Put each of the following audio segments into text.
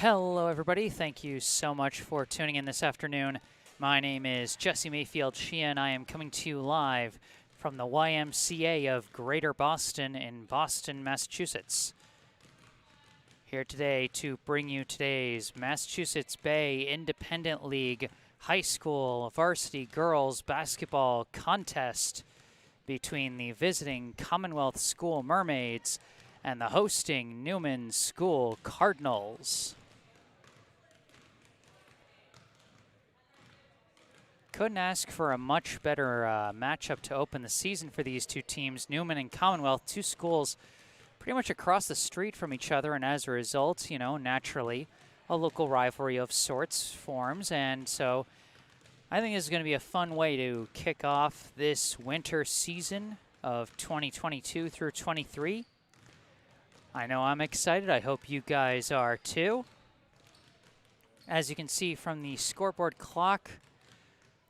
Hello, everybody. Thank you so much for tuning in this afternoon. My name is Jesse Mayfield-Sheehan. I am coming to you live from the YMCA of Greater Boston in Boston, Massachusetts. Here today to bring you today's Massachusetts Bay Independent League High School Varsity Girls Basketball Contest between the visiting Commonwealth School Mermaids and the hosting Newman School Cardinals. Couldn't ask for a much better matchup to open the season for these two teams. Newman and Commonwealth, two schools pretty much across the street from each other, and as a result, you know, naturally, a local rivalry of sorts forms. And so I think this is going to be a fun way to kick off this winter season of 2022 through 23. I know I'm excited. I hope you guys are too. As you can see from the scoreboard clock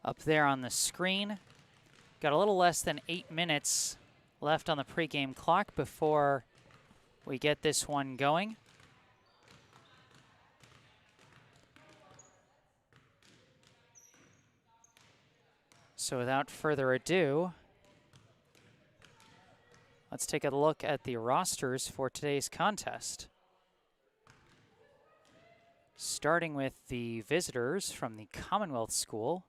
up there on the screen, got a little less than 8 minutes left on the pregame clock before we get this one going. So without further ado, let's take a look at the rosters for today's contest. Starting with the visitors from the Commonwealth School,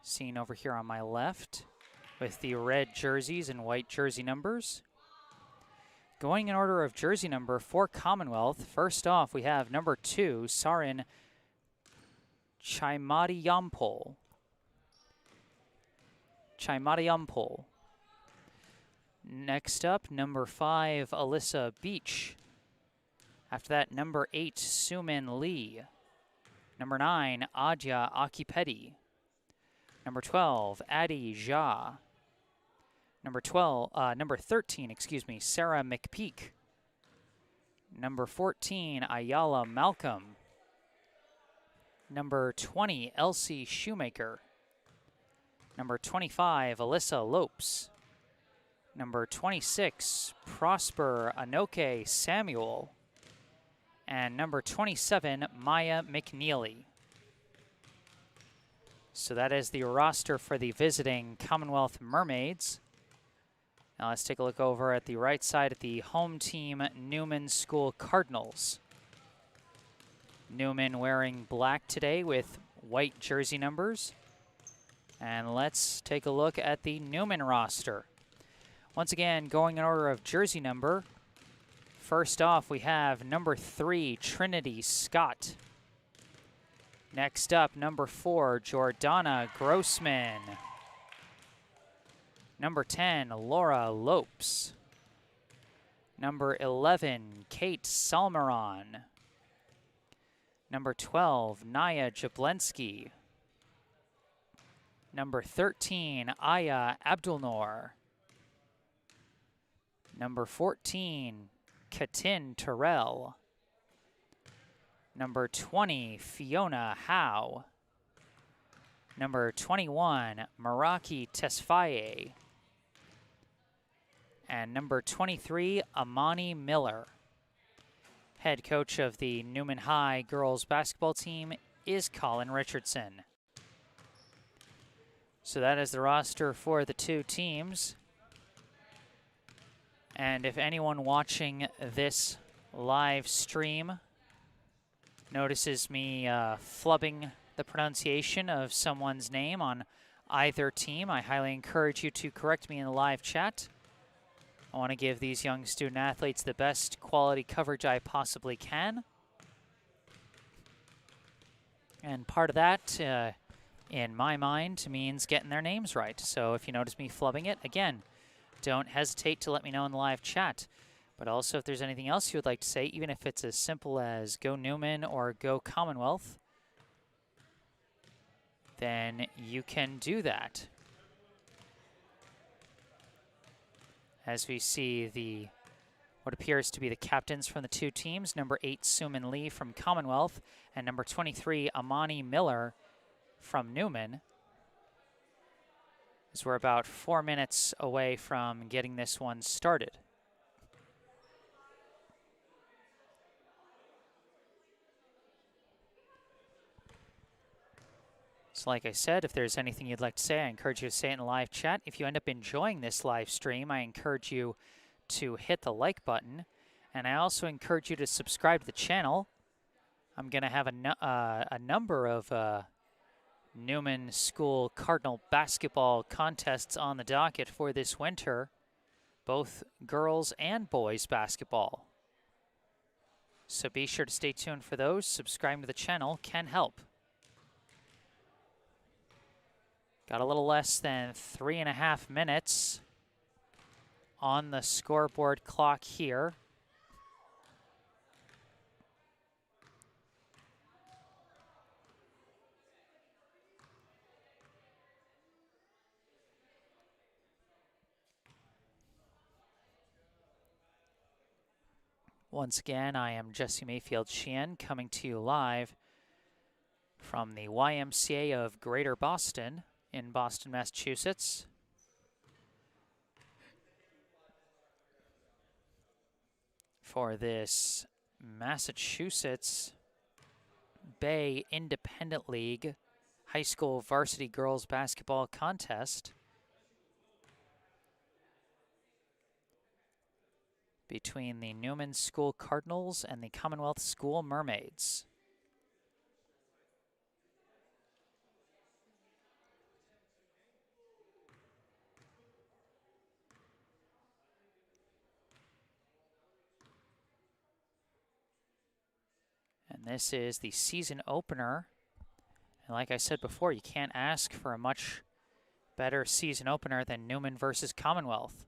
seen over here on my left with the red jerseys and white jersey numbers. Going in order of jersey number for Commonwealth, first off we have number 2, Sarin Chaimadiyampol. Next up, number 5, Alyssa Beach. After that, number 8, Sumin Lee. Number 9, Adya Akipedi. Number 12, Addie Jha. Number 13, Sarah McPeak. Number 14, Ayala Malcolm. Number 20, Elsie Shoemaker. Number 25, Alyssa Lopes. Number 26, Prosper Anoke Samuel. And number 27, Maya McNeely. So that is the roster for the visiting Commonwealth Mermaids. Now let's take a look over at the right side at the home team, Newman School Cardinals. Newman wearing black today with white jersey numbers. And let's take a look at the Newman roster. Once again, going in order of jersey number, first off we have number 3, Trinity Scott. Next up, number 4, Jordana Grossman. Number 10, Laura Lopes. Number 11, Kate Salmeron. Number 12, Naya Jablensky. Number 13, Aya Abdulnor. Number 14, Katin Terrell. Number 20, Fiona Howe. Number 21, Meraki Tesfaye. And number 23, Amani Miller. Head coach of the Newman High girls basketball team is Colin Richardson. So that is the roster for the two teams. And if anyone watching this live stream notices me flubbing the pronunciation of someone's name on either team, I highly encourage you to correct me in the live chat. I want to give these young student athletes the best quality coverage I possibly can. And part of that, in my mind, means getting their names right. So if you notice me flubbing it, again, don't hesitate to let me know in the live chat. But also, if there's anything else you would like to say, even if it's as simple as go Newman or go Commonwealth, then you can do that. As we see what appears to be the captains from the two teams, number 8, Sumin Lee from Commonwealth, and number 23, Amani Miller from Newman. As we're about 4 minutes away from getting this one started. So like I said, if there's anything you'd like to say, I encourage you to say it in the live chat. If you end up enjoying this live stream, I encourage you to hit the like button. And I also encourage you to subscribe to the channel. I'm going to have a number of Newman School Cardinal basketball contests on the docket for this winter, both girls and boys basketball. So be sure to stay tuned for those. Subscribing to the channel can help. Got a little less than 3.5 minutes on the scoreboard clock here. Once again, I am Jesse Mayfield-Sheehan coming to you live from the YMCA of Greater Boston in Boston, Massachusetts. For this Massachusetts Bay Independent League High School Varsity Girls Basketball Contest between the Newman School Cardinals and the Commonwealth School Mermaids. And this is the season opener. And like I said before, you can't ask for a much better season opener than Newman versus Commonwealth.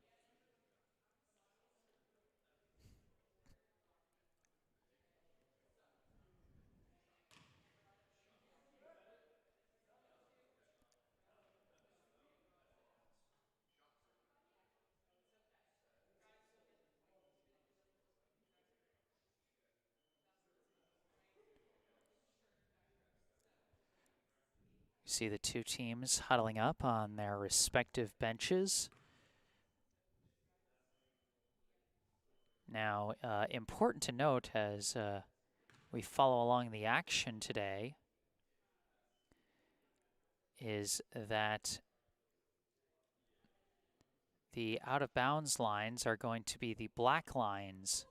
You see the two teams huddling up on their respective benches. Now, important to note as we follow along the action today is that the out-of-bounds lines are going to be the black lines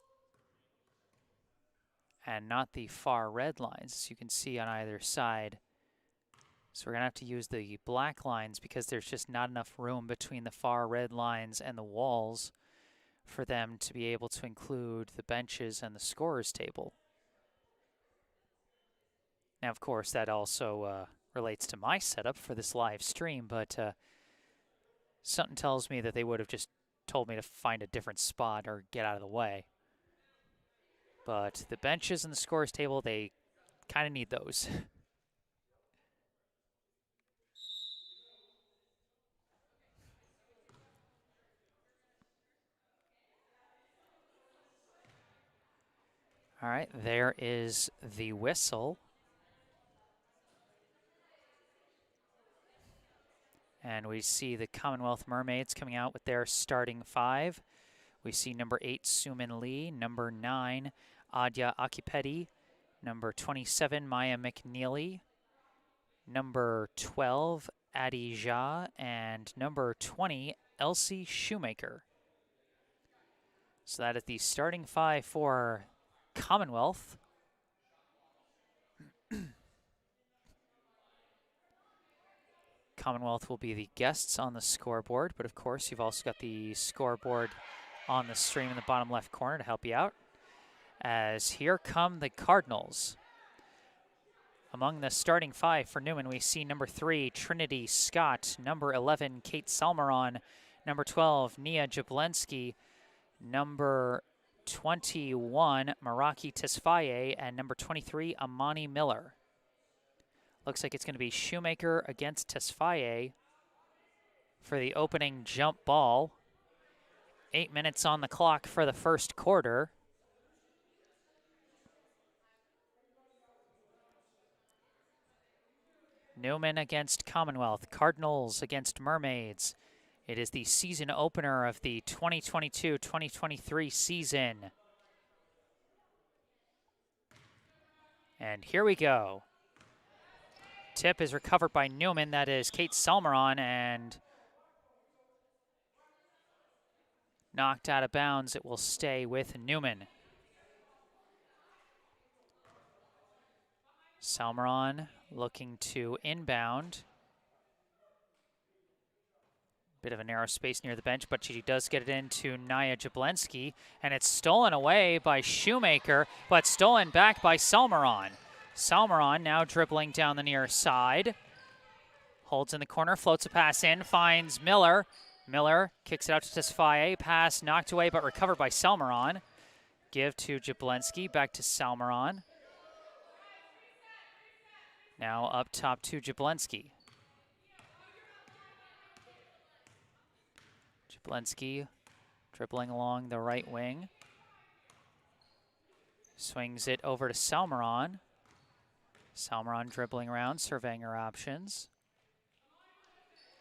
and not the far red lines, as you can see on either side. So we're going to have to use the black lines because there's just not enough room between the far red lines and the walls for them to be able to include the benches and the scorers table. Now, of course, that also relates to my setup for this live stream, but something tells me that they would have just told me to find a different spot or get out of the way. But the benches and the scorers table, they kind of need those. All right, there is the whistle. And we see the Commonwealth Mermaids coming out with their starting five. We see number 8, Sumin Lee, number 9, Adya Akipeti, number 27, Maya McNeely, number 12, Addie Jha, and number 20, Elsie Shoemaker. So that is the starting five for Commonwealth. Commonwealth will be the guests on the scoreboard, but of course you've also got the scoreboard on the stream in the bottom left corner to help you out. As here come the Cardinals. Among the starting five for Newman, we see number 3, Trinity Scott, number 11, Kate Salmeron, number 12, Nia Jablensky, number 21, Meraki Tesfaye, and number 23, Amani Miller. Looks like it's going to be Shoemaker against Tesfaye for the opening jump ball. 8 minutes on the clock for the first quarter. Newman against Commonwealth, Cardinals against Mermaids. It is the season opener of the 2022-2023 season. And here we go. Tip is recovered by Newman. That is Kate Salmeron, and knocked out of bounds. It will stay with Newman. Salmeron looking to inbound. Bit of a narrow space near the bench, but she does get it into Nia Jablensky, and it's stolen away by Shoemaker, but stolen back by Salmeron. Salmeron now dribbling down the near side. Holds in the corner, floats a pass in, finds Miller. Miller kicks it out to Tesfaye. Pass knocked away, but recovered by Salmeron. Give to Jablensky, back to Salmeron. Now up top to Jablensky. Jablensky dribbling along the right wing. Swings it over to Salmeron. Salmeron dribbling around, surveying her options.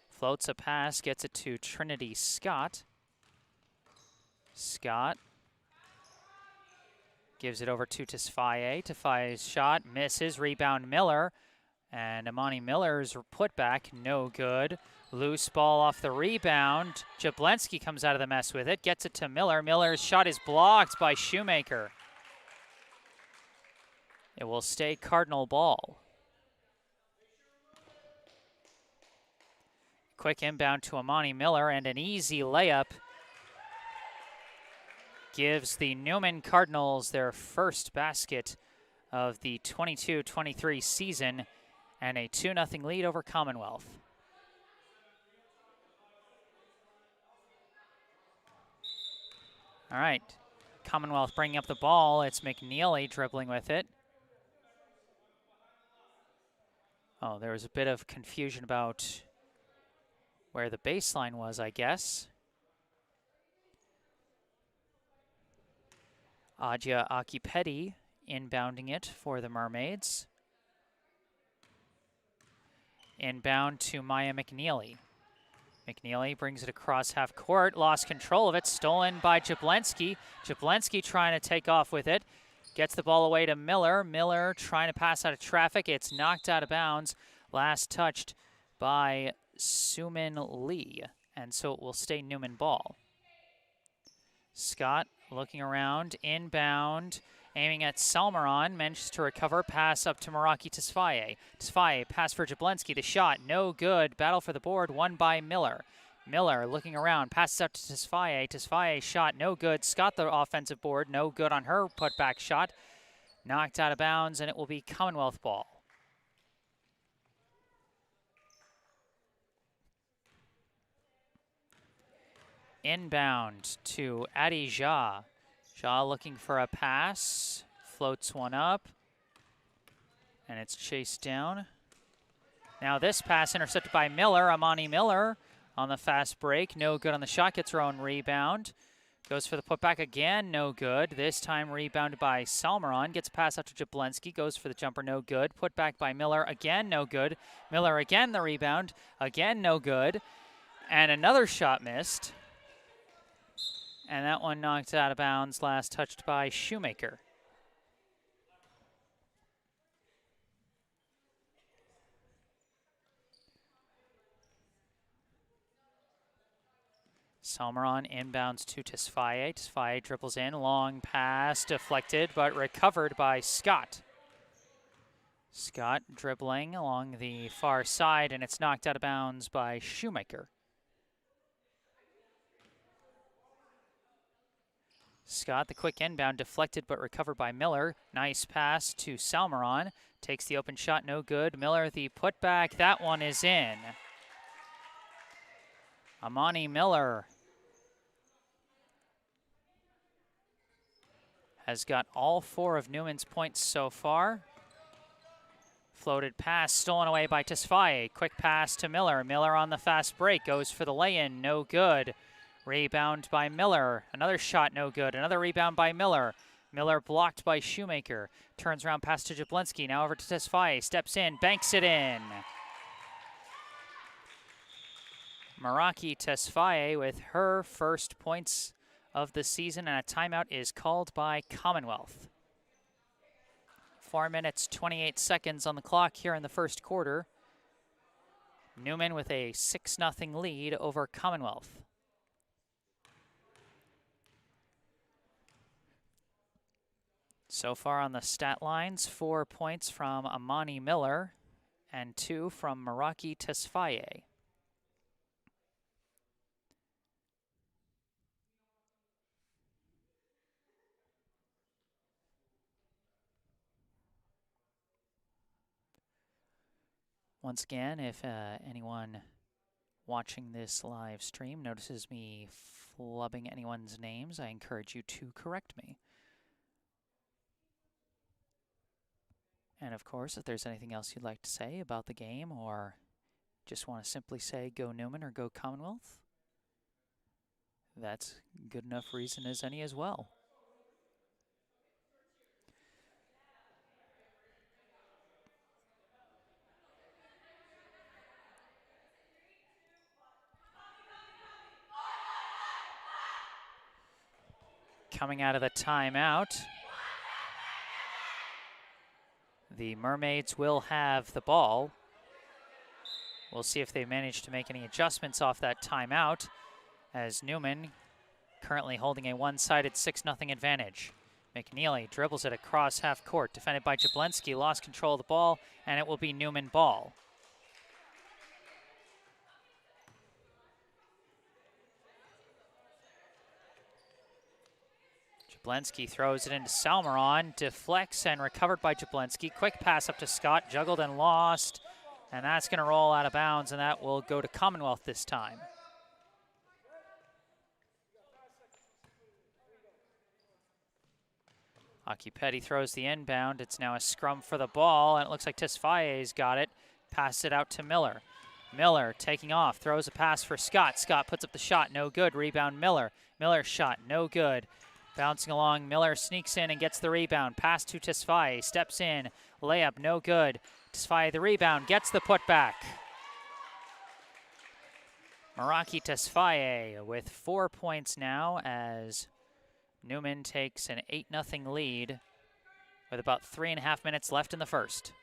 Floats a pass, gets it to Trinity Scott. Scott gives it over to Tesfaye. Tesfaye's shot misses, rebound Miller. And Amani Miller's putback, no good. Loose ball off the rebound. Jablensky comes out of the mess with it, gets it to Miller. Miller's shot is blocked by Shoemaker. It will stay Cardinal ball. Quick inbound to Amani Miller, and an easy layup gives the Newman Cardinals their first basket of the 22-23 season and a 2-0 lead over Commonwealth. All right, Commonwealth bringing up the ball. It's McNeely dribbling with it. Oh, there was a bit of confusion about where the baseline was, I guess. Adja Akipeti inbounding it for the Mermaids. Inbound to Maya McNeely. McNeely brings it across half court, lost control of it, stolen by Jablensky. Jablensky trying to take off with it. Gets the ball away to Miller. Miller trying to pass out of traffic. It's knocked out of bounds. Last touched by Sumin Lee. And so it will stay Newman ball. Scott looking around, inbound, aiming at Salmeron, manages to recover, pass up to Meraki Tesfaye. Tesfaye, pass for Jablensky, the shot, no good, battle for the board, won by Miller. Miller looking around, passes up to Tesfaye. Tesfaye shot, no good, Scott the offensive board, no good on her putback shot. Knocked out of bounds, and it will be Commonwealth ball. Inbound to Adi Jha. Jha looking for a pass, floats one up, and it's chased down. Now this pass intercepted by Miller. Amani Miller on the fast break, no good on the shot, gets her own rebound. Goes for the putback again, no good. This time rebounded by Salmeron, gets a pass out to Jablensky, goes for the jumper, no good. Putback by Miller, again no good. Miller again the rebound, again no good. And another shot missed. And that one knocked out of bounds, last touched by Shoemaker. Salmeron inbounds to Tesfaye. Tesfaye dribbles in, long pass, deflected, but recovered by Scott. Scott dribbling along the far side, and it's knocked out of bounds by Shoemaker. Scott, the quick inbound, deflected but recovered by Miller. Nice pass to Salmeron. Takes the open shot, no good. Miller, the putback, that one is in. Amani Miller has got all 4 of Newman's points so far. Floated pass, stolen away by Tesfaye. Quick pass to Miller. Miller on the fast break, goes for the lay-in, no good. Rebound by Miller. Another shot, no good. Another rebound by Miller. Miller blocked by Shoemaker. Turns around, pass to Jablensky. Now over to Tesfaye. Steps in, banks it in. Meraki Tesfaye with her first points of the season, and a timeout is called by Commonwealth. 4 minutes, 28 seconds on the clock here in the first quarter. Newman with a 6-0 lead over Commonwealth. So far on the stat lines, 4 points from Amani Miller and 2 from Meraki Tesfaye. Once again, if anyone watching this live stream notices me flubbing anyone's names, I encourage you to correct me. And of course, if there's anything else you'd like to say about the game, or just want to simply say go Newman or go Commonwealth, that's good enough reason as any as well. Coming out of the timeout, the Mermaids will have the ball. We'll see if they manage to make any adjustments off that timeout, as Newman currently holding a one-sided 6-0 advantage. McNeely dribbles it across half court, defended by Jablensky, lost control of the ball, and it will be Newman ball. Jablensky throws it into Salmeron, deflects and recovered by Jablensky. Quick pass up to Scott, juggled and lost, and that's going to roll out of bounds, and that will go to Commonwealth this time. Aki Petty throws the inbound. It's now a scrum for the ball, and it looks like Tesfaye's got it. Pass it out to Miller. Miller taking off, throws a pass for Scott. Scott puts up the shot, no good. Rebound Miller. Miller's shot, no good. Bouncing along, Miller sneaks in and gets the rebound. Pass to Tesfaye, steps in, layup, no good. Tesfaye the rebound, gets the putback. Meraki Tesfaye with 4 points now as Newman takes an 8-0 lead with about 3.5 minutes left in the first.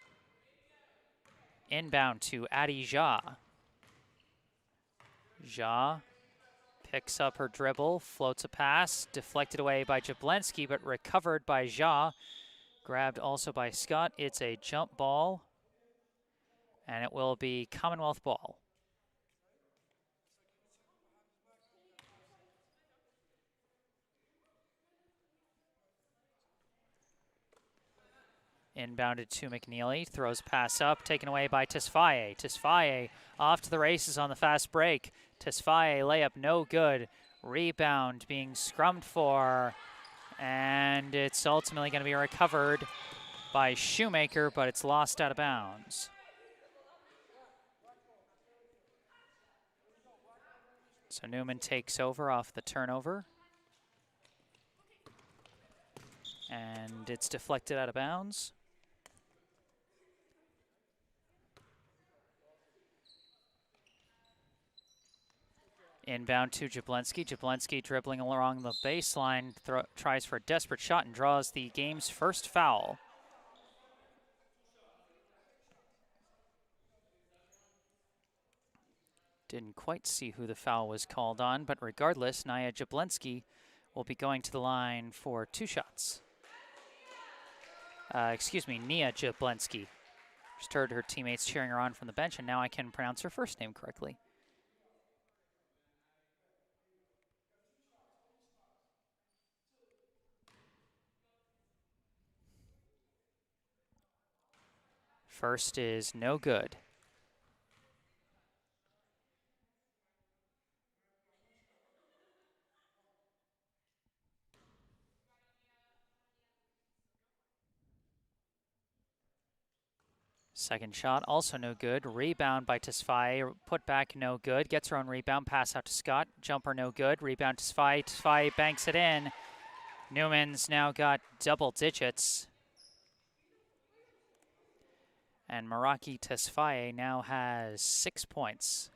Inbound to Adi Ja. Ja picks up her dribble, floats a pass, deflected away by Jablensky, but recovered by Ja. Grabbed also by Scott. It's a jump ball, and it will be Commonwealth ball. Inbounded to McNeely, throws a pass up, taken away by Tesfaye. Tesfaye off to the races on the fast break. Tesfaye layup no good. Rebound being scrummed for, and it's ultimately going to be recovered by Shoemaker, but it's lost out of bounds. So Newman takes over off the turnover, and it's deflected out of bounds. Inbound to Jablensky. Jablensky dribbling along the baseline, tries for a desperate shot and draws the game's first foul. Didn't quite see who the foul was called on, but regardless, Nia Jablensky will be going to the line for 2 shots. Excuse me, Nia Jablensky. Just heard her teammates cheering her on from the bench, and now I can pronounce her first name correctly. First is no good. Second shot, also no good. Rebound by Tesfaye, put back no good. Gets her own rebound, pass out to Scott. Jumper no good, rebound Tesfaye. Tesfaye banks it in. Newman's now got double digits. And Meraki Tesfaye now has 6 points.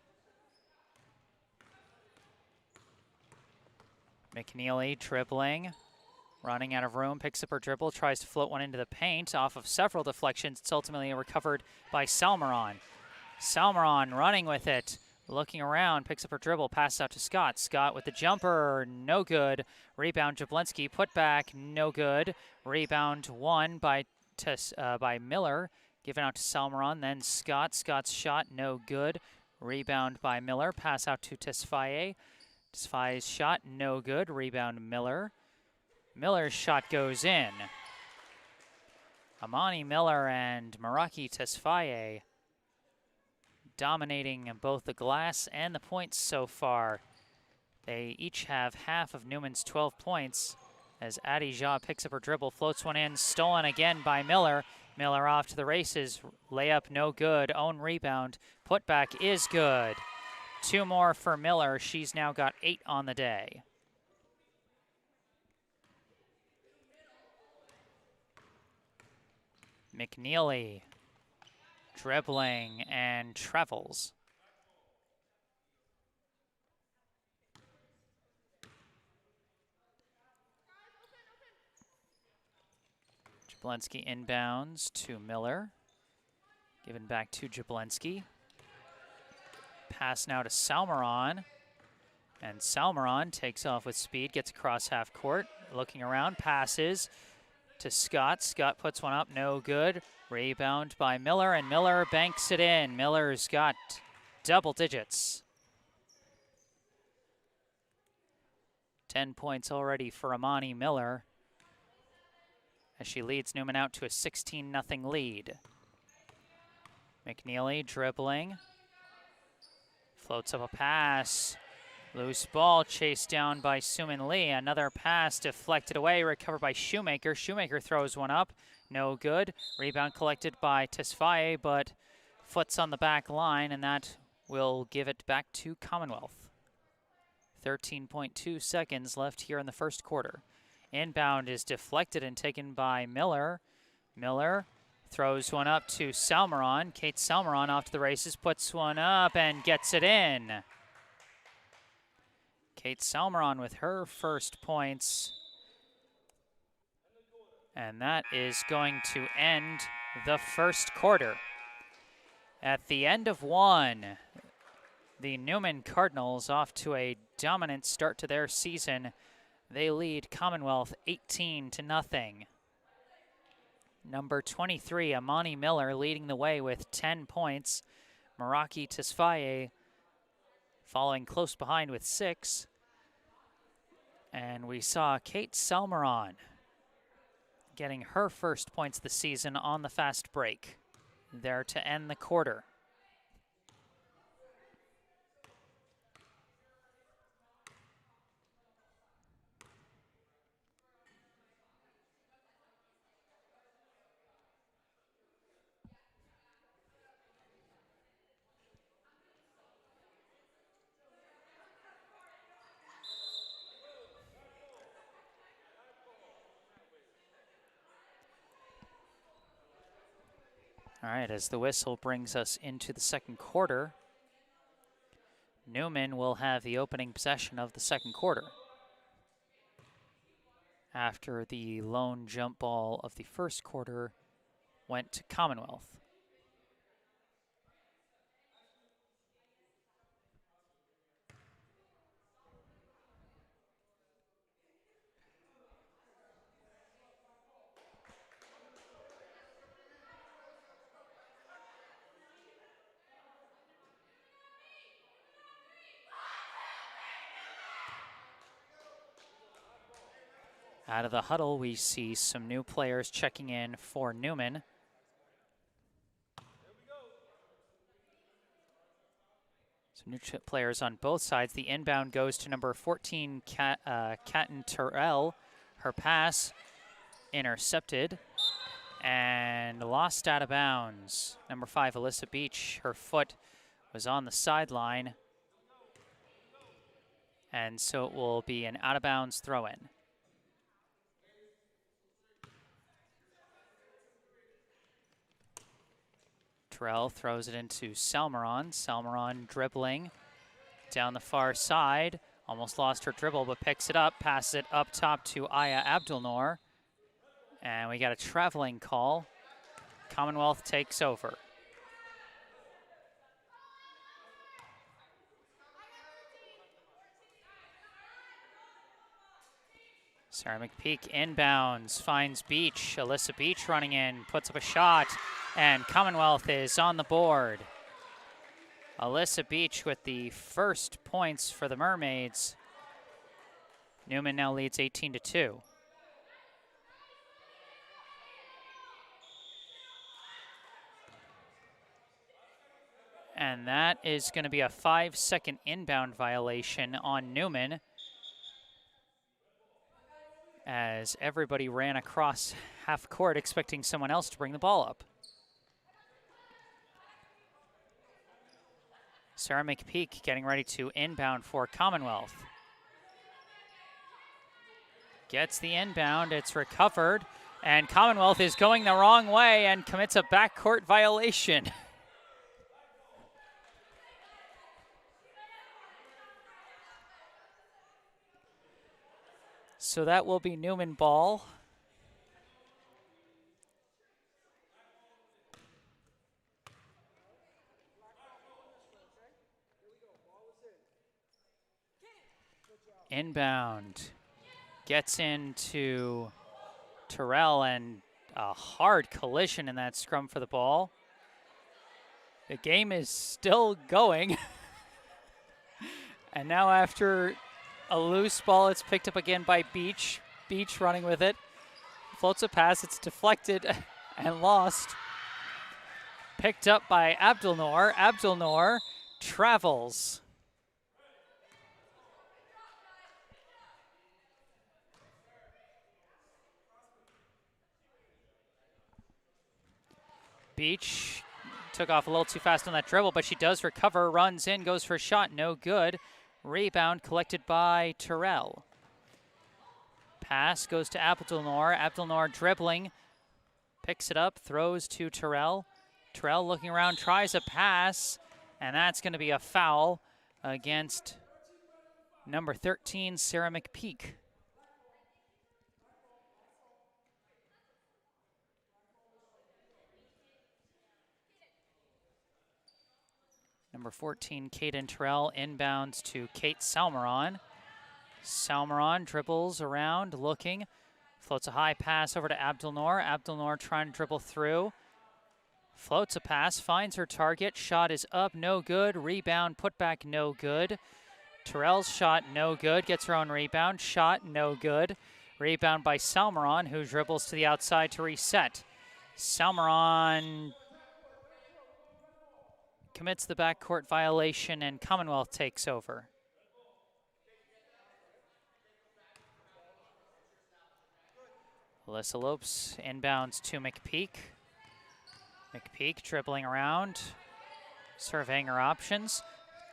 McNeely dribbling, Running out of room, picks up her dribble, tries to float one into the paint. Off of several deflections, it's ultimately recovered by Salmeron. Salmeron running with it, looking around, picks up her dribble, passes out to Scott. Scott with the jumper, no good. Rebound, Jablonski, put back, no good. Rebound won by Miller, given out to Salmeron, then Scott. Scott's shot, no good. Rebound by Miller, pass out to Tesfaye. Tesfaye's shot, no good. Rebound, Miller. Miller's shot goes in. Amani Miller and Meraki Tesfaye dominating both the glass and the points so far. They each have half of Newman's 12 points as Adija picks up her dribble, floats one in, stolen again by Miller. Miller off to the races, layup no good, own rebound, putback is good. 2 more for Miller, she's now got 8 on the day. McNeely dribbling and travels. Jablonski inbounds to Miller. Given back to Jablonski. Pass now to Salmeron. And Salmeron takes off with speed, gets across half court. Looking around, passes to Scott. Scott puts one up, no good. Rebound by Miller, and Miller banks it in. Miller's got double digits. 10 points already for Amani Miller as she leads Newman out to a 16-0 lead. McNeely dribbling. Floats up a pass. Loose ball chased down by Suman Lee. Another pass deflected away, recovered by Shoemaker. Shoemaker throws one up, no good. Rebound collected by Tesfaye, but foot's on the back line, and that will give it back to Commonwealth. 13.2 seconds left here in the first quarter. Inbound is deflected and taken by Miller. Miller throws one up to Salmeron. Kate Salmeron off to the races, puts one up and gets it in. Kate Salmeron with her first points. And that is going to end the first quarter. At the end of one, the Newman Cardinals off to a dominant start to their season. They lead Commonwealth 18-0. Number 23, Amani Miller, leading the way with 10 points. Meraki Tesfaye following close behind with 6. And we saw Kate Salmeron getting her first points of the season on the fast break there to end the quarter. All right, as the whistle brings us into the second quarter, Newman will have the opening possession of the second quarter after the lone jump ball of the first quarter went to Commonwealth. Out of the huddle, we see some new players checking in for Newman. Some new players on both sides. The inbound goes to number 14, Katten Terrell. Her pass intercepted and lost out of bounds. Number 5, Alyssa Beach, her foot was on the sideline. And so it will be an out-of-bounds throw-in. Terrell throws it into Salmeron. Salmeron dribbling down the far side. Almost lost her dribble, but picks it up, passes it up top to Aya Abdulnoor. And we got a traveling call. Commonwealth takes over. Sarah McPeak inbounds, finds Beach. Alyssa Beach running in, puts up a shot, and Commonwealth is on the board. Alyssa Beach with the first points for the Mermaids. Newman now leads 18-2. And that is going to be a 5-second inbound violation on Newman, as everybody ran across half court expecting someone else to bring the ball up. Sarah McPeak getting ready to inbound for Commonwealth. Gets the inbound, it's recovered, and Commonwealth is going the wrong way and commits a backcourt violation. So that will be Newman ball. Inbound. Gets into Terrell, and a hard collision in that scrum for the ball. The game is still going. And now after a loose ball, it's picked up again by Beach. Beach running with it. Floats a pass, it's deflected and lost. Picked up by Abdulnoor. Abdulnoor travels. Beach took off a little too fast on that dribble, but she does recover, runs in, goes for a shot, no good. Rebound collected by Terrell. Pass goes to Abdulnoor. Abdulnoor dribbling, picks it up, throws to Terrell. Terrell looking around, tries a pass, and that's going to be a foul against number 13, Sarah McPeak. Number 14, Kaden Terrell, inbounds to Kate Salmeron. Salmeron dribbles around, looking, floats a high pass over to Abdulnoor. Abdulnoor trying to dribble through. Floats a pass, finds her target. Shot is up, no good. Rebound, put back, no good. Terrell's shot, no good. Gets her own rebound. Shot, no good. Rebound by Salmeron, who dribbles to the outside to reset. Salmeron commits the backcourt violation, and Commonwealth takes over. Alyssa Lopes inbounds to McPeak. McPeak dribbling around, surveying her options.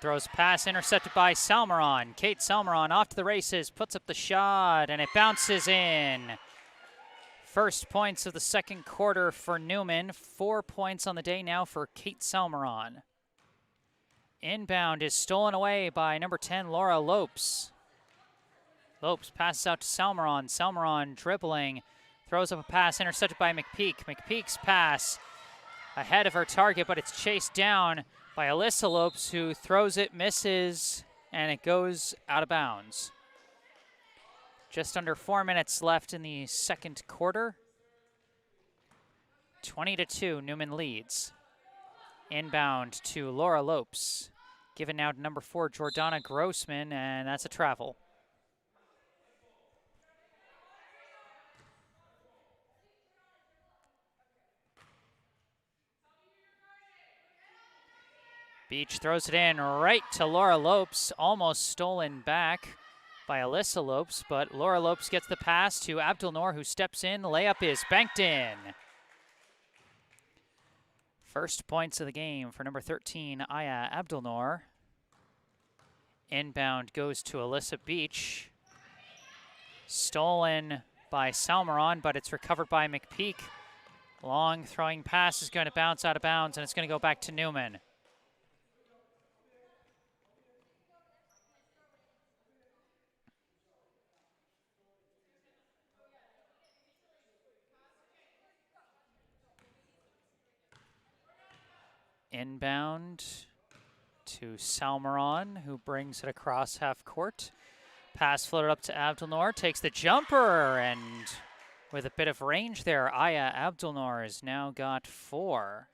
Throws pass intercepted by Salmeron. Kate Salmeron off to the races, puts up the shot, and it bounces in. First points of the second quarter for Newman. 4 points on the day now for Kate Salmeron. Inbound is stolen away by number 10, Laura Lopes. Lopes passes out to Salmeron. Salmeron dribbling, throws up a pass, intercepted by McPeak. McPeak's pass ahead of her target, but it's chased down by Alyssa Lopes, who throws it, misses, and it goes out of bounds. Just under 4 minutes left in the second quarter. 20-2, Newman leads. Inbound to Laura Lopes. Given now to number 4, Jordana Grossman, and that's a travel. Beach throws it in right to Laura Lopes, almost stolen back by Alyssa Lopes, but Laura Lopes gets the pass to Abdulnoor, who steps in. Layup is banked in. First points of the game for number 13, Aya Abdulnoor. Inbound goes to Alyssa Beach. Stolen by Salmeron, but it's recovered by McPeak. Long throwing pass is going to bounce out of bounds, and it's going to go back to Newman. Inbound to Salmeron, who brings it across half court. Pass floated up to Abdelnour, takes the jumper, and with a bit of range there, Aya Abdelnour has now got 4.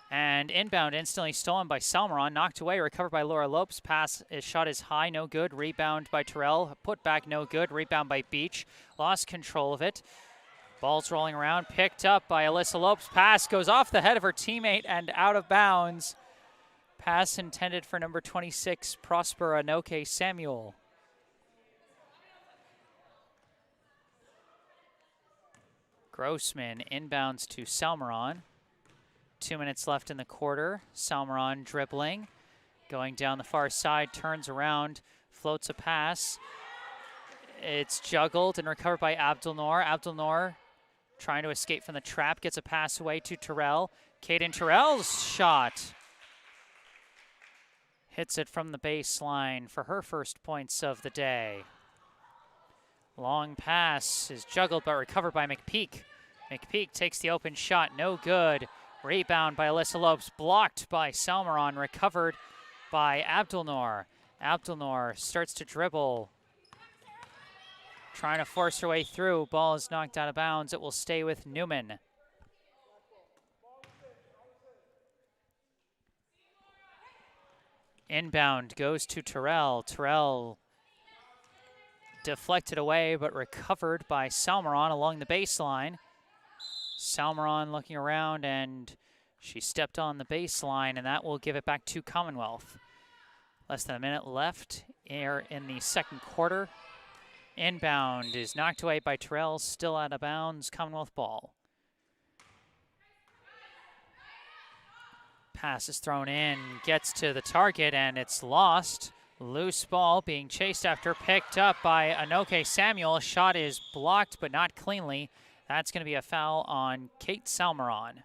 And inbound instantly stolen by Salmeron, knocked away, recovered by Laura Lopes. Pass is shot is high, no good. Rebound by Terrell, put back, no good. Rebound by Beach, lost control of it. Ball's rolling around, picked up by Alyssa Lopes. Pass goes off the head of her teammate and out of bounds. Pass intended for number 26, Prosper Anoke Samuel. Grossman inbounds to Salmeron. 2 minutes left in the quarter. Salmeron dribbling, going down the far side, turns around, floats a pass. It's juggled and recovered by Abdelnour. Abdelnour trying to escape from the trap, gets a pass away to Terrell. Caden Terrell's shot. Hits it from the baseline for her first points of the day. Long pass is juggled but recovered by McPeak. McPeak takes the open shot, no good. Rebound by Alyssa Lopes, blocked by Salmeron, recovered by Abdelnour. Abdelnour starts to dribble, trying to force her way through. Ball is knocked out of bounds. It will stay with Newman. Inbound goes to Terrell. Terrell deflected away but recovered by Salmeron along the baseline. Salmeron looking around, and she stepped on the baseline, and that will give it back to Commonwealth. Less than a minute left here in the second quarter. Inbound is knocked away by Terrell, still out of bounds, Commonwealth ball. Pass is thrown in, gets to the target, and it's lost. Loose ball being chased after, picked up by Anoke Samuel. Shot is blocked, but not cleanly. That's going to be a foul on Kate Salmeron.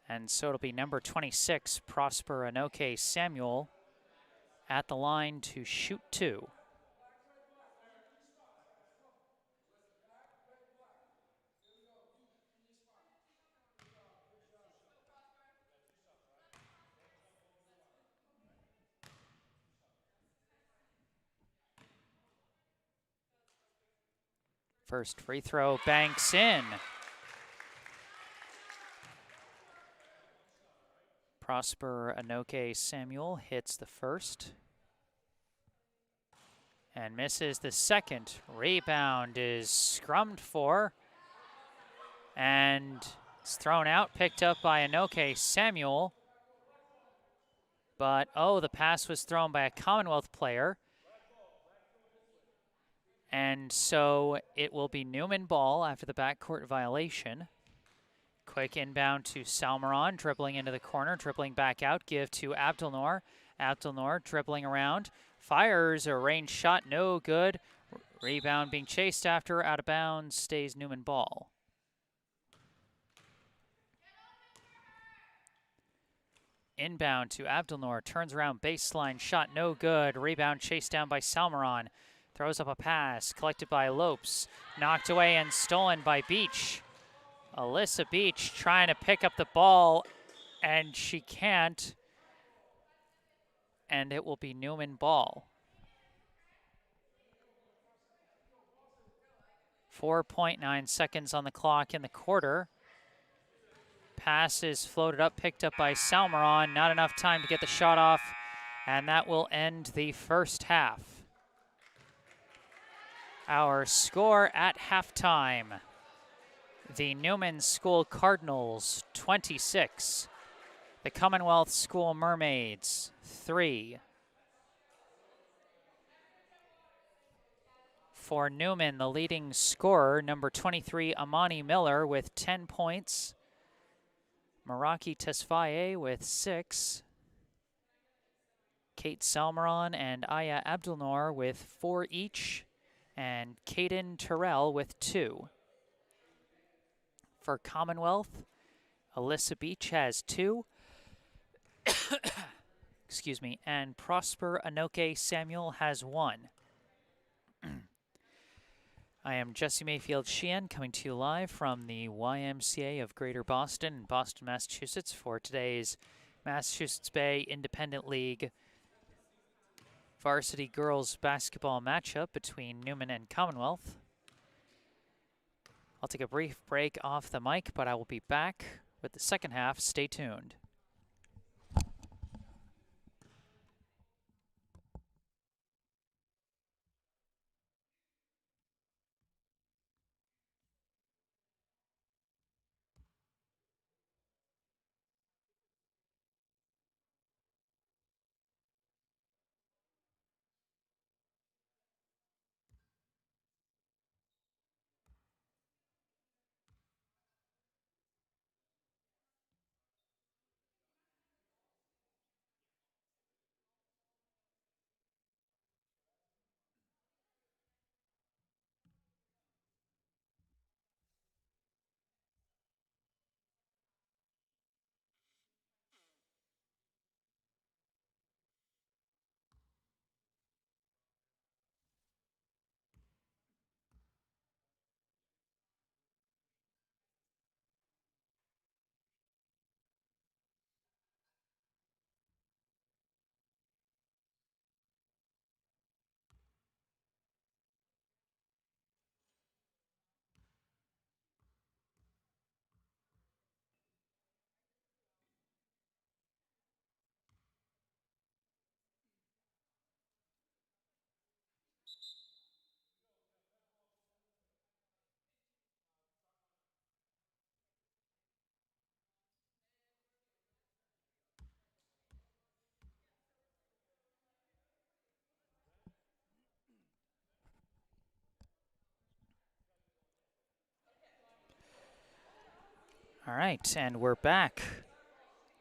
And so it'll be number 26, Prosper Anoke Samuel, at the line to shoot 2. First free throw banks in. Prosper Anoke Samuel hits the first and misses the second. Rebound is scrummed for, and it's thrown out, picked up by Anoke Samuel. But, oh, the pass was thrown by a Commonwealth player. And so it will be Newman ball after the backcourt violation. Quick inbound to Salmeron, dribbling into the corner, dribbling back out, give to Abdelnour. Abdelnour dribbling around, fires a range shot, no good. Rebound being chased after, out of bounds, stays Newman ball. Inbound to Abdelnour, turns around, baseline shot, no good. Rebound chased down by Salmeron. Throws up a pass, collected by Lopes, knocked away and stolen by Beach. Alyssa Beach trying to pick up the ball, and she can't. And it will be Newman ball. 4.9 seconds on the clock in the quarter. Pass is floated up, picked up by Salmeron. Not enough time to get the shot off, and that will end the first half. Our score at halftime: the Newman School Cardinals 26, the Commonwealth School Mermaids 3. For Newman, the leading scorer, number 23, Amani Miller, with 10 points. Meraki Tesfaye with 6. Kate Salmeron and Aya Abdelnour with 4 each. And Caden Terrell with 2. For Commonwealth, Alyssa Beach has 2. Excuse me. And Prosper Anoke Samuel has 1. I am Jesse Mayfield-Sheehan coming to you live from the YMCA of Greater Boston in Boston, Massachusetts for today's Massachusetts Bay Independent League varsity girls basketball matchup between Newman and Commonwealth. I'll take a brief break off the mic, but I will be back with the second half. Stay tuned. All right, and we're back.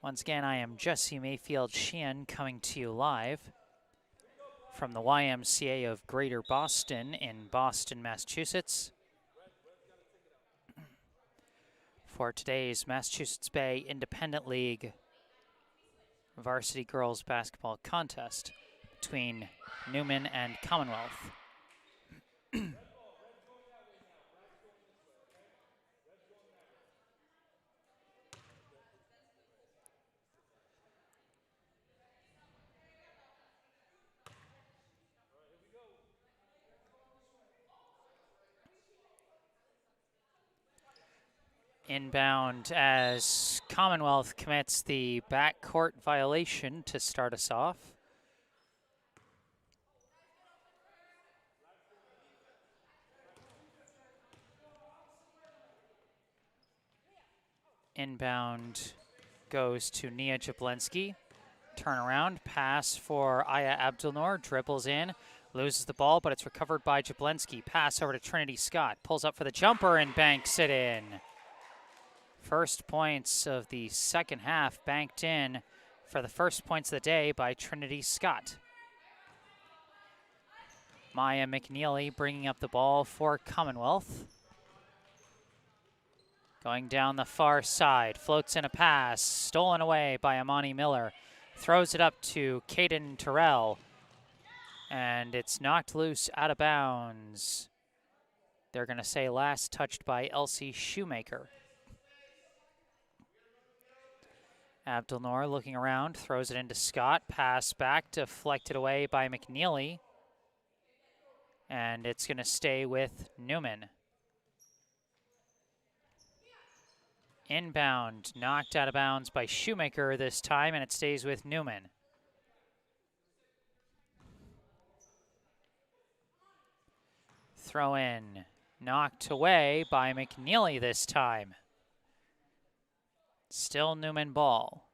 Once again, I am Jesse Mayfield-Sheehan coming to you live from the YMCA of Greater Boston in Boston, Massachusetts for today's Massachusetts Bay Independent League varsity girls basketball contest between Newman and Commonwealth. Inbound as Commonwealth commits the backcourt violation to start us off. Inbound goes to Nia Jablensky. Turnaround pass for Aya Abdulnoor, dribbles in, loses the ball, but it's recovered by Jablensky. Pass over to Trinity Scott, pulls up for the jumper and banks it in. First points of the second half banked in for the first points of the day by Trinity Scott. Maya McNeely bringing up the ball for Commonwealth. Going down the far side, floats in a pass, stolen away by Amani Miller. Throws it up to Caden Terrell, and it's knocked loose out of bounds. They're going to say last touched by Elsie Shoemaker. Abdulnoor looking around, throws it into Scott. Pass back, deflected away by McNeely. And it's going to stay with Newman. Inbound, knocked out of bounds by Shoemaker this time, and it stays with Newman. Throw in, knocked away by McNeely this time. Still Newman ball.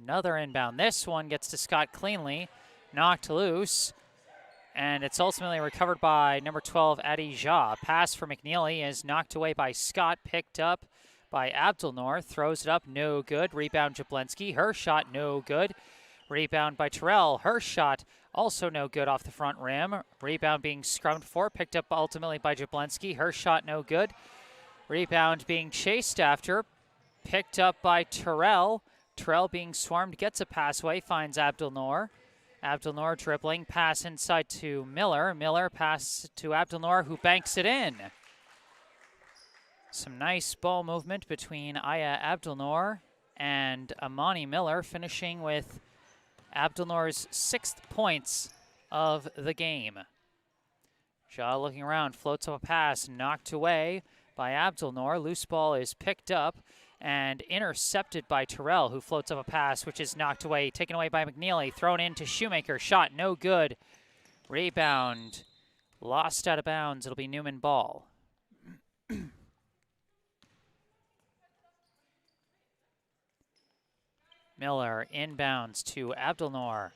Another inbound. This one gets to Scott cleanly, knocked loose, and it's ultimately recovered by number 12, Adi Jha. Pass for McNeely is knocked away by Scott, picked up by Abdulnoor, throws it up, no good. Rebound Jablensky, her shot no good. Rebound by Terrell, her shot also no good off the front rim. Rebound being scrummed for, picked up ultimately by Jablensky, her shot no good. Rebound being chased after, picked up by Terrell, Terrell being swarmed, gets a pass away, finds Abdel-Nour. Abdel-Nour dribbling, pass inside to Miller. Miller pass to Abdel-Nour, who banks it in. Some nice ball movement between Aya Abdel-Nour and Amani Miller, finishing with Abdel-Nour's 6th points of the game. Shaw looking around, floats up a pass, knocked away by Abdel-Nour. Loose ball is picked up and intercepted by Terrell, who floats up a pass, which is knocked away, taken away by McNeely, thrown into Shoemaker, shot no good. Rebound, lost out of bounds. It'll be Newman ball. Miller inbounds to Abdel-Nour.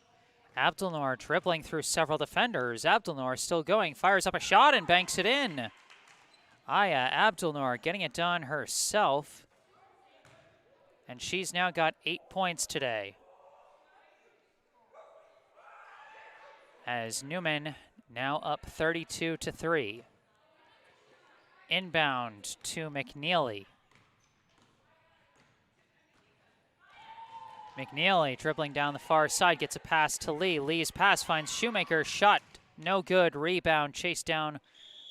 Abdel-Nour dribbling through several defenders. Abdel-Nour still going, fires up a shot and banks it in. Aya Abdel-Nour getting it done herself. And she's now got 8 points today. As Newman now up 32-3. Inbound to McNeely. McNeely dribbling down the far side, gets a pass to Lee. Lee's pass finds Shoemaker, shot no good. Rebound chased down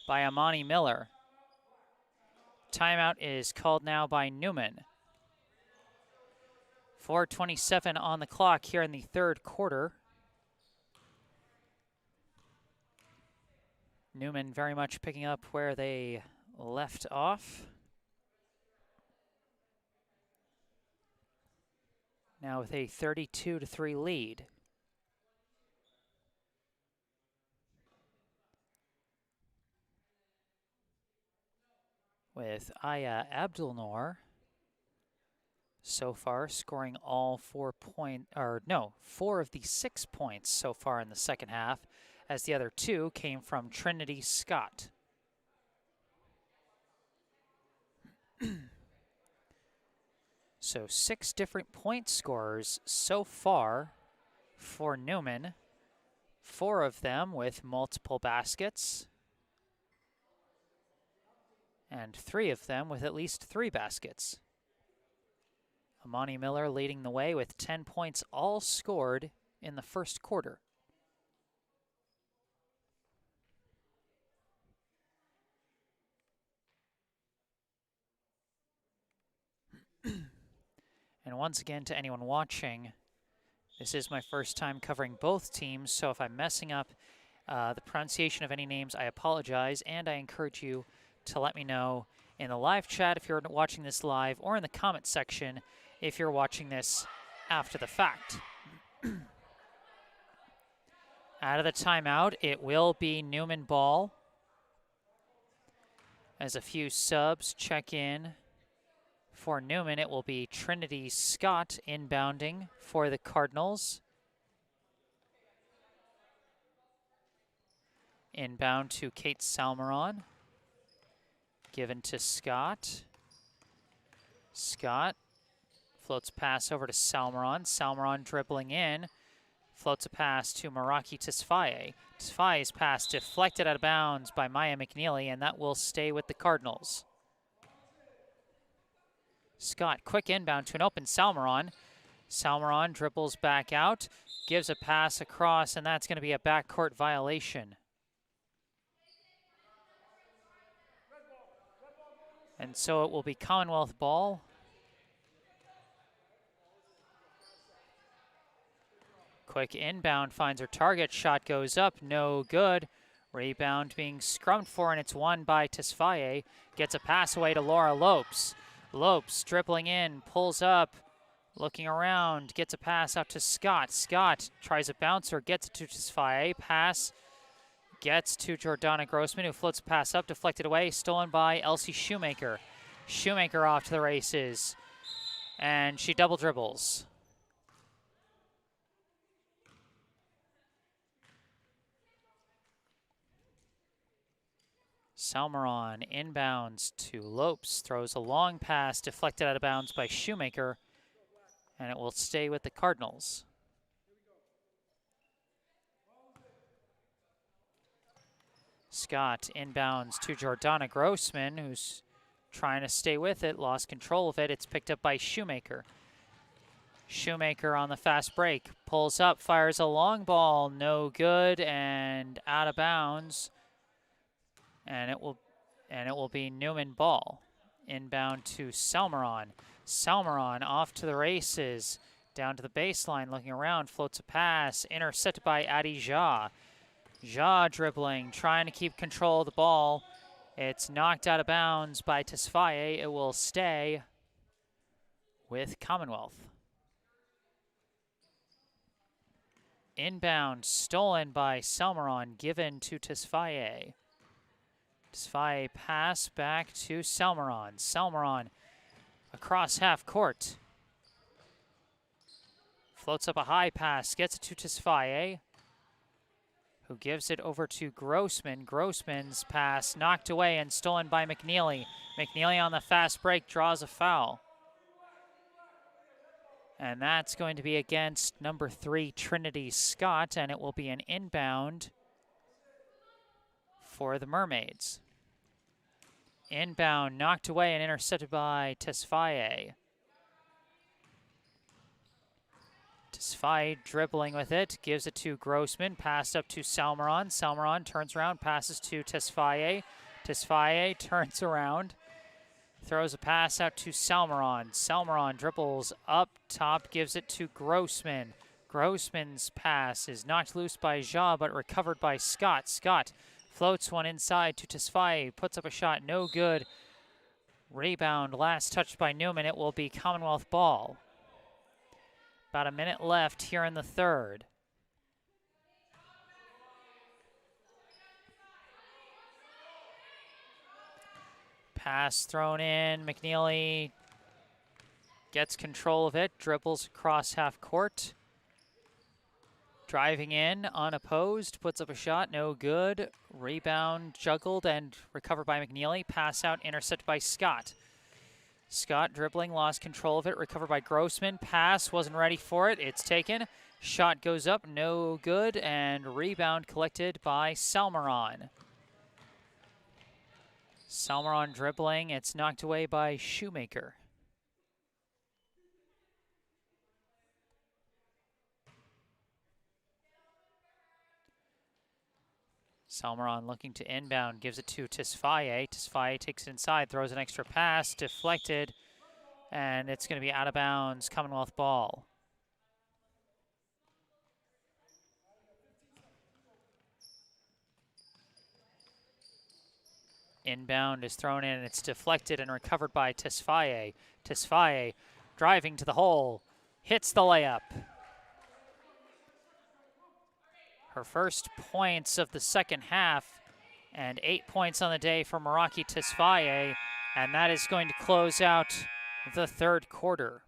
by Amani Miller. Timeout is called now by Newman. 4:27 on the clock here in the 3rd quarter. Newman very much picking up where they left off. Now with a 32-3 lead. With Aya Abdel-Nour so far scoring all 4 of the 6 points so far in the second half, as the other 2 came from Trinity Scott. So 6 different point scorers so far for Newman, 4 of them with multiple baskets, and 3 of them with at least 3 baskets. Amani Miller leading the way with 10 points all scored in the first quarter. And once again, to anyone watching, this is my first time covering both teams, so if I'm messing up the pronunciation of any names, I apologize, and I encourage you to let me know in the live chat if you're watching this live, or in the comment section if you're watching this after the fact. Out of the timeout, it will be Newman ball, as a few subs check in. For Newman, it will be Trinity Scott inbounding for the Cardinals. Inbound to Kate Salmeron. Given to Scott. Scott floats pass over to Salmeron. Salmeron dribbling in. Floats a pass to Meraki Tesfaye. Tesfaye's pass deflected out of bounds by Maya McNeely, and that will stay with the Cardinals. Scott, quick inbound to an open Salmeron. Salmeron dribbles back out, gives a pass across, and that's going to be a backcourt violation. And so it will be Commonwealth ball. Quick inbound finds her target, shot goes up, no good. Rebound being scrummed for, and it's won by Tesfaye. Gets a pass away to Laura Lopes. Lopes dribbling in, pulls up, looking around, gets a pass out to Scott. Scott tries a bouncer, gets it to Tesfaye. Pass gets to Jordana Grossman, who floats a pass up, deflected away, stolen by Elsie Shoemaker. Shoemaker off to the races, and she double dribbles. Salmeron inbounds to Lopes, throws a long pass, deflected out of bounds by Shoemaker, and it will stay with the Cardinals. Scott inbounds to Jordana Grossman, who's trying to stay with it, lost control of it. It's picked up by Shoemaker. Shoemaker on the fast break, pulls up, fires a long ball, no good, and out of bounds. And it will be Newman ball. Inbound to Salmeron. Salmeron off to the races, down to the baseline, looking around, floats a pass, intercepted by Adi Jha. Jha dribbling, trying to keep control of the ball. It's knocked out of bounds by Tesfaye. It will stay with Commonwealth. Inbound, stolen by Salmeron, given to Tesfaye. Tesfaye pass back to Salmeron. Salmeron across half court. Floats up a high pass, gets it to Tesfaye, who gives it over to Grossman. Grossman's pass knocked away and stolen by McNeely. McNeely on the fast break draws a foul. And that's going to be against number 3, Trinity Scott, and it will be an inbound for the Mermaids. Inbound, knocked away and intercepted by Tesfaye. Tesfaye dribbling with it, gives it to Grossman, passed up to Salmeron. Salmeron turns around, passes to Tesfaye. Tesfaye turns around, throws a pass out to Salmeron. Salmeron dribbles up top, gives it to Grossman. Grossman's pass is knocked loose by Jha, but recovered by Scott. Scott floats one inside to Tesfaye, puts up a shot, no good. Rebound, last touched by Newman. It will be Commonwealth ball. About a minute left here in the third. Pass thrown in. McNeely gets control of it, dribbles across half court. Driving in, unopposed, puts up a shot, no good. Rebound juggled and recovered by McNeely. Pass out, intercepted by Scott. Scott dribbling, lost control of it, recovered by Grossman. Pass, wasn't ready for it, it's taken. Shot goes up, no good, and rebound collected by Salmeron. Salmeron dribbling, it's knocked away by Shoemaker. Salmeron looking to inbound, gives it to Tesfaye. Tesfaye takes it inside, throws an extra pass, deflected, and it's going to be out of bounds, Commonwealth ball. Inbound is thrown in, it's deflected and recovered by Tesfaye. Tesfaye driving to the hole, hits the layup. Her first points of the second half, and 8 points on the day for Meraki Tesfaye, and that is going to close out the third quarter.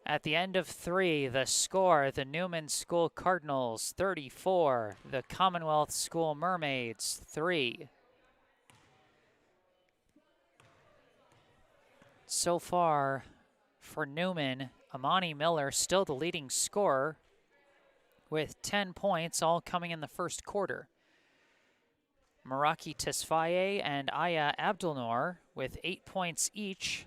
At the end of 3, the score, the Newman School Cardinals 34, the Commonwealth School Mermaids 3. So far for Newman, Amani Miller still the leading scorer with 10 points, all coming in the first quarter. Meraki Tesfaye and Aya Abdelnour with 8 points each,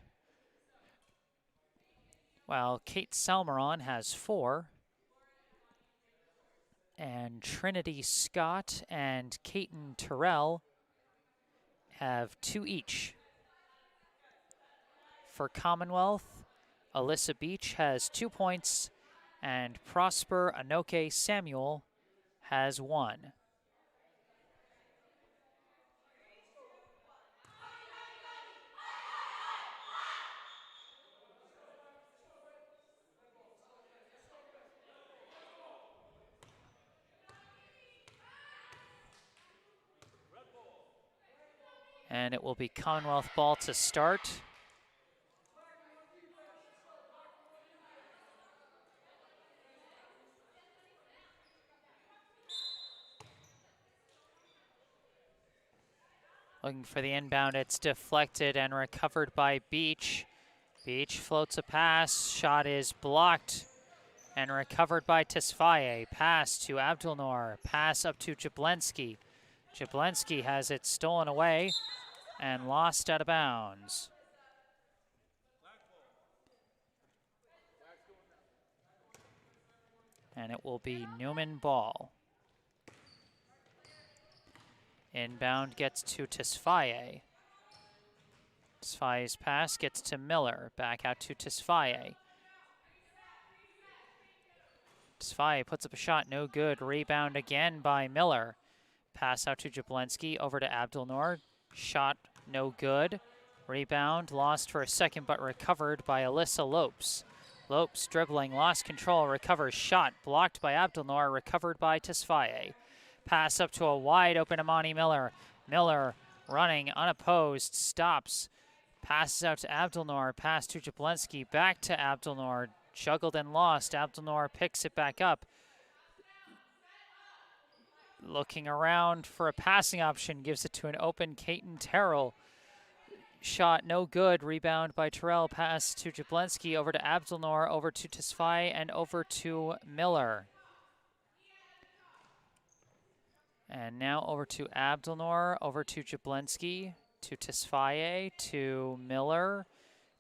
while Kate Salmeron has 4. And Trinity Scott and Kaiten Terrell have 2 each. For Commonwealth, Alyssa Beach has 2 points, and Prosper Anoke Samuel has 1. And it will be Commonwealth ball to start. Looking for the inbound, it's deflected and recovered by Beach. Beach floats a pass, shot is blocked and recovered by Tesfaye. Pass to Abdelnour, pass up to Jablensky. Jablensky has it stolen away and lost out of bounds. And it will be Newman ball. Inbound gets to Tesfaye. Tesfaye's pass gets to Miller. Back out to Tesfaye. Tesfaye puts up a shot, no good. Rebound again by Miller. Pass out to Jablonski, over to Abdelnour. Shot, no good. Rebound, lost for a second, but recovered by Alyssa Lopes. Lopes dribbling, lost control, recovers shot, blocked by Abdelnour, recovered by Tesfaye. Pass up to a wide open Amani Miller. Miller running unopposed, stops. Passes out to Abdelnour, pass to Jablonski, back to Abdelnour. Juggled and lost. Abdelnour picks it back up. Looking around for a passing option, gives it to an open Kaiten Terrell. Shot no good. Rebound by Terrell. Pass to Jablonski, over to Abdelnour, over to Tesfaye, and over to Miller. And now over to Abdelnour, over to Jablonski, to Tesfaye, to Miller,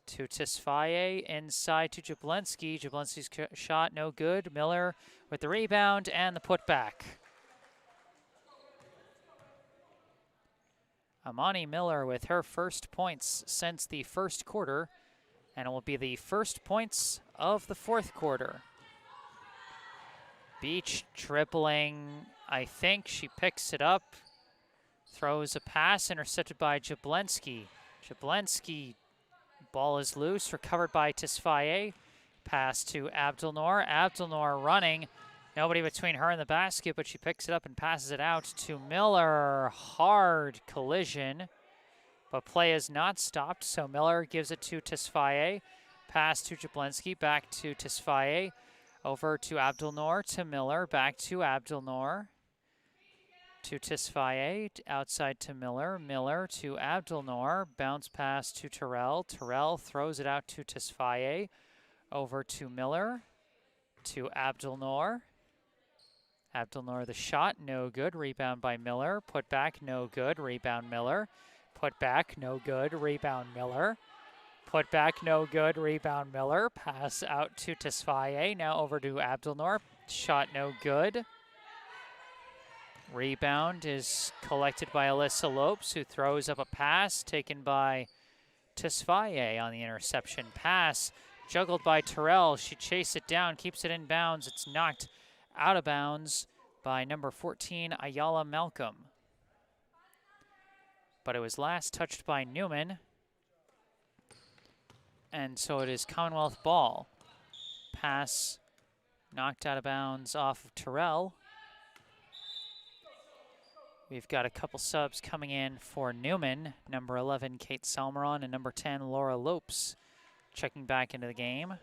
to Tesfaye, inside to Jablonski. Jablonski's shot no good. Miller with the rebound and the putback. Amani Miller with her first points since the first quarter, and it will be the first points of the fourth quarter. Beach dribbling, I think she picks it up, throws a pass, intercepted by Jablonski. Jablonski, ball is loose, recovered by Tesfaye. Pass to Abdelnour. Abdelnour running. Nobody between her and the basket, but she picks it up and passes it out to Miller. Hard collision, but play is not stopped, so Miller gives it to Tesfaye. Pass to Jablonski, back to Tesfaye. Over to Abdelnour, to Miller, back to Abdelnour. To Tesfaye, outside to Miller. Miller to Abdelnour, bounce pass to Terrell. Terrell throws it out to Tesfaye. Over to Miller, to Abdelnour. Abdelnour the shot, no good. Rebound by Miller. Put back, no good. Rebound Miller. Put back, no good. Rebound Miller. Put back, no good. Rebound Miller. Pass out to Tesfaye. Now over to Abdelnour. Shot no good. Rebound is collected by Alyssa Lopes, who throws up a pass taken by Tesfaye on the interception. Pass juggled by Terrell. She chased it down, keeps it in bounds. It's knocked out of bounds by number 14, Ayala Malcolm. But it was last touched by Newman. And so it is Commonwealth ball. Pass knocked out of bounds off of Terrell. We've got a couple subs coming in for Newman. Number 11, Kate Salmeron, and number 10, Laura Lopes, checking back into the game,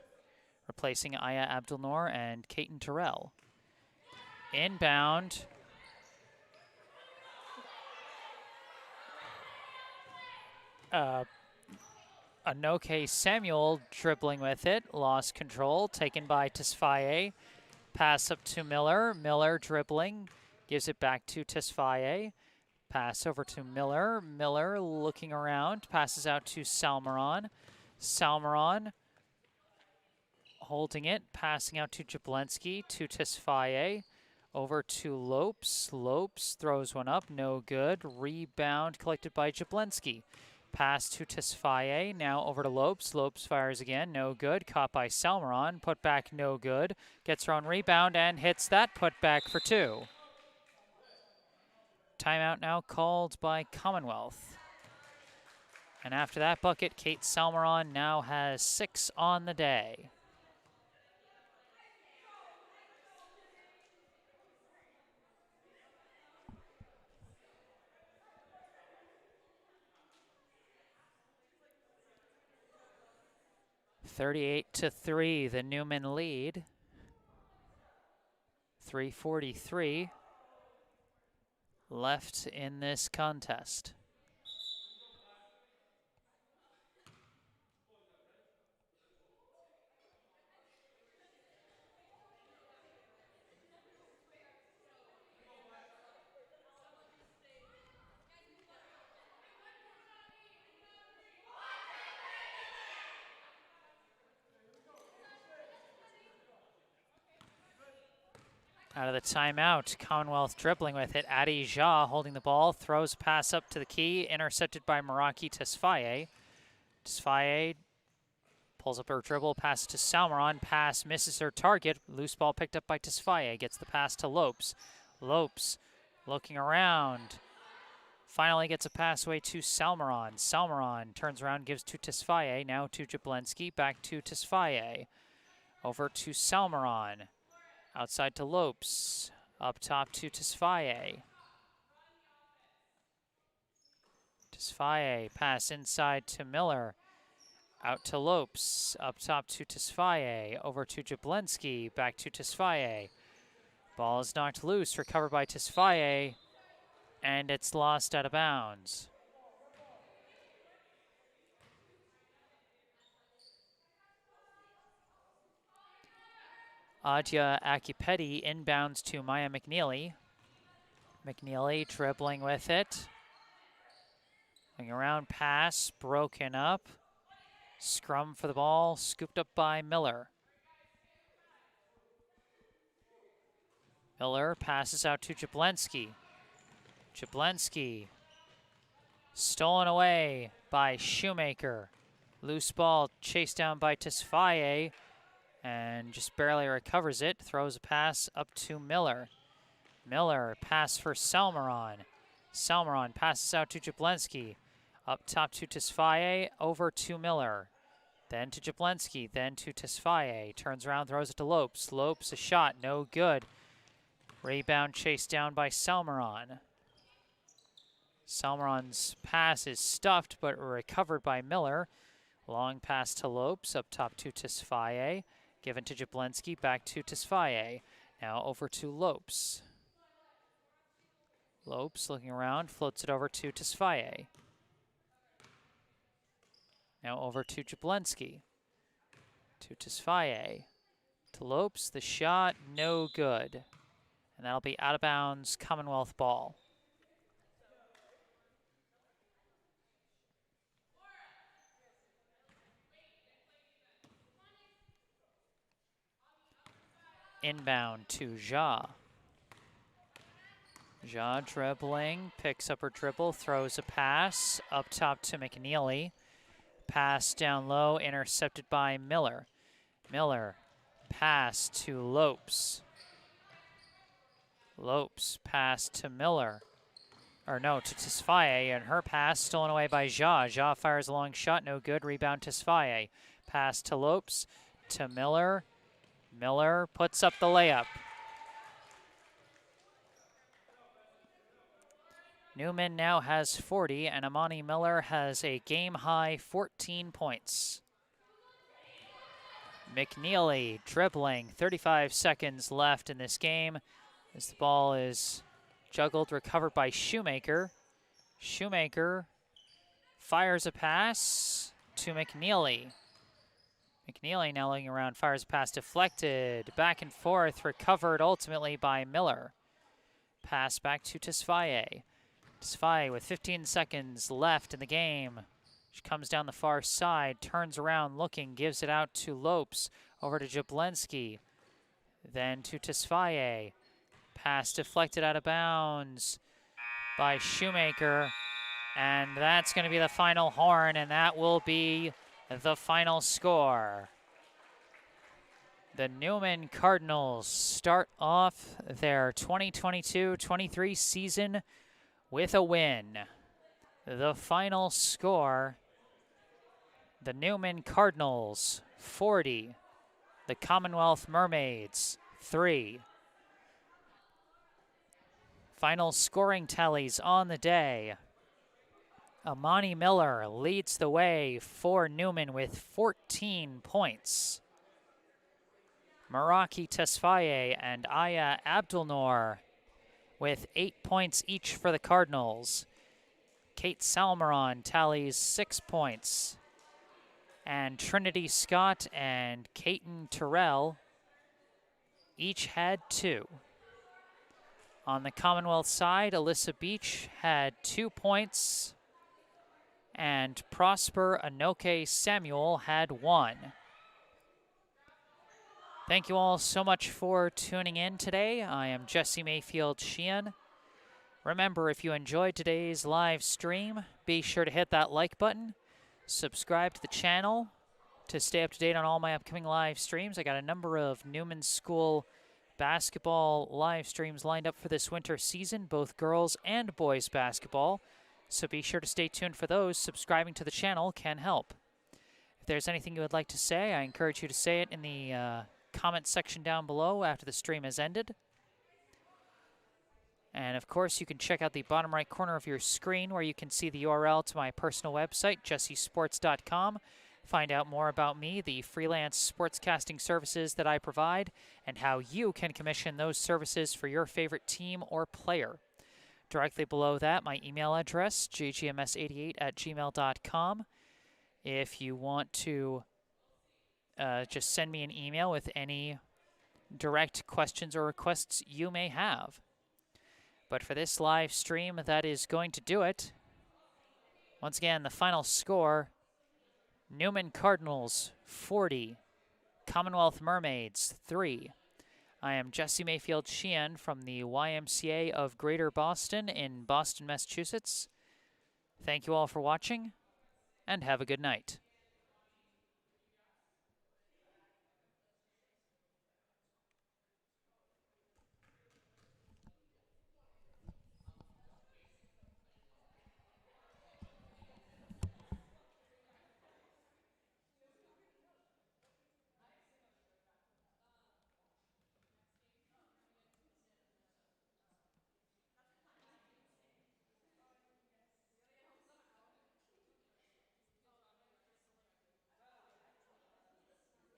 replacing Aya Abdelnour and Kaiten Terrell. Inbound. Anoke Samuel dribbling with it, lost control, taken by Tesfaye. Pass up to Miller. Miller dribbling, gives it back to Tesfaye. Pass over to Miller. Miller looking around, passes out to Salmeron. Salmeron holding it, passing out to Jablonski, to Tesfaye. Over to Lopes. Lopes throws one up, no good. Rebound collected by Jablonski. Pass to Tesfaye, now over to Lopes. Lopes fires again, no good. Caught by Salmeron, put back, no good. Gets her own rebound and hits that put back for two. Timeout now called by Commonwealth. And after that bucket, Kate Salmeron now has 6 on the day. (38-3), the Newman lead. 3:43 left in this contest. Out of the timeout, Commonwealth dribbling with it. Adi Jha holding the ball, throws a pass up to the key, intercepted by Meraki Tesfaye. Tesfaye pulls up her dribble, pass to Salmeron, pass misses her target. Loose ball picked up by Tesfaye, gets the pass to Lopes. Lopes looking around, finally gets a pass away to Salmeron. Salmeron turns around, gives to Tesfaye, now to Jablensky, back to Tesfaye. Over to Salmeron, outside to Lopes, up top to Tesfaye. Tesfaye, pass inside to Miller. Out to Lopes, up top to Tesfaye, over to Jablensky, back to Tesfaye. Ball is knocked loose, recovered by Tesfaye, and it's lost out of bounds. Adya Akipeti inbounds to Maya McNeely. McNeely dribbling with it. Going around, pass, broken up. Scrum for the ball, scooped up by Miller. Miller passes out to Jablensky. Jablensky stolen away by Shoemaker. Loose ball chased down by Tesfaye and just barely recovers it. Throws a pass up to Miller. Miller, pass for Salmeron. Salmeron passes out to Jablensky. Up top to Tesfaye, over to Miller. Then to Jablensky, then to Tesfaye. Turns around, throws it to Lopes. Lopes, a shot, no good. Rebound chased down by Salmeron. Salmeron's pass is stuffed, but recovered by Miller. Long pass to Lopes, up top to Tesfaye. Given to Jablensky, back to Tesfaye. Now over to Lopes. Lopes looking around, floats it over to Tesfaye. Now over to Jablensky. To Tesfaye. To Lopes, the shot, no good. And that'll be out of bounds, Commonwealth ball. Inbound to Jha. Jha dribbling, picks up her dribble, throws a pass up top to McNeely. Pass down low, intercepted by Miller. Miller, pass to Lopes. Lopes, pass to Miller. Or no, to Tesfaye, and her pass stolen away by Jha. Jha fires a long shot, no good. Rebound Tesfaye. Pass to Lopes, to Miller. Miller puts up the layup. Newman now has 40, and Amani Miller has a game-high 14 points. McNeely dribbling, 35 seconds left in this game as the ball is juggled, recovered by Shoemaker. Shoemaker fires a pass to McNeely. McNeely now looking around, fires a pass deflected, back and forth, recovered ultimately by Miller. Pass back to Tesfaye. Tesfaye with 15 seconds left in the game. She comes down the far side, turns around looking, gives it out to Lopes, over to Jablensky, then to Tesfaye. Pass deflected out of bounds by Shoemaker, and that's going to be the final horn, and that will be the final score. The Newman Cardinals start off their 2022-23 season with a win. The final score, the Newman Cardinals 40, the Commonwealth Mermaids 3. Final scoring tallies on the day. Amani Miller leads the way for Newman with 14 points. Meraki Tesfaye and Aya Abdulnoor with 8 points each for the Cardinals. Kate Salmeron tallies 6 points. And Trinity Scott and Kaiten Terrell each had 2. On the Commonwealth side, Alyssa Beach had 2 points, and Prosper Anoke Samuel had 1. Thank you all so much for tuning in today. I am Jesse Mayfield-Sheehan. Remember, if you enjoyed today's live stream, be sure to hit that like button, subscribe to the channel to stay up to date on all my upcoming live streams. I got a number of Newman School basketball live streams lined up for this winter season, both girls and boys basketball. So be sure to stay tuned for those. Subscribing to the channel can help. If there's anything you would like to say, I encourage you to say it in the comment section down below after the stream has ended. And of course, you can check out the bottom right corner of your screen where you can see the URL to my personal website, jessesports.com. Find out more about me, the freelance sportscasting services that I provide, and how you can commission those services for your favorite team or player. Directly below that, my email address, jgms88@gmail.com. If you want to just send me an email with any direct questions or requests you may have. But for this live stream, that is going to do it. Once again, the final score, Newman Cardinals 40, Commonwealth Mermaids 3. I am Jesse Mayfield-Sheehan from the YMCA of Greater Boston in Boston, Massachusetts. Thank you all for watching, and have a good night.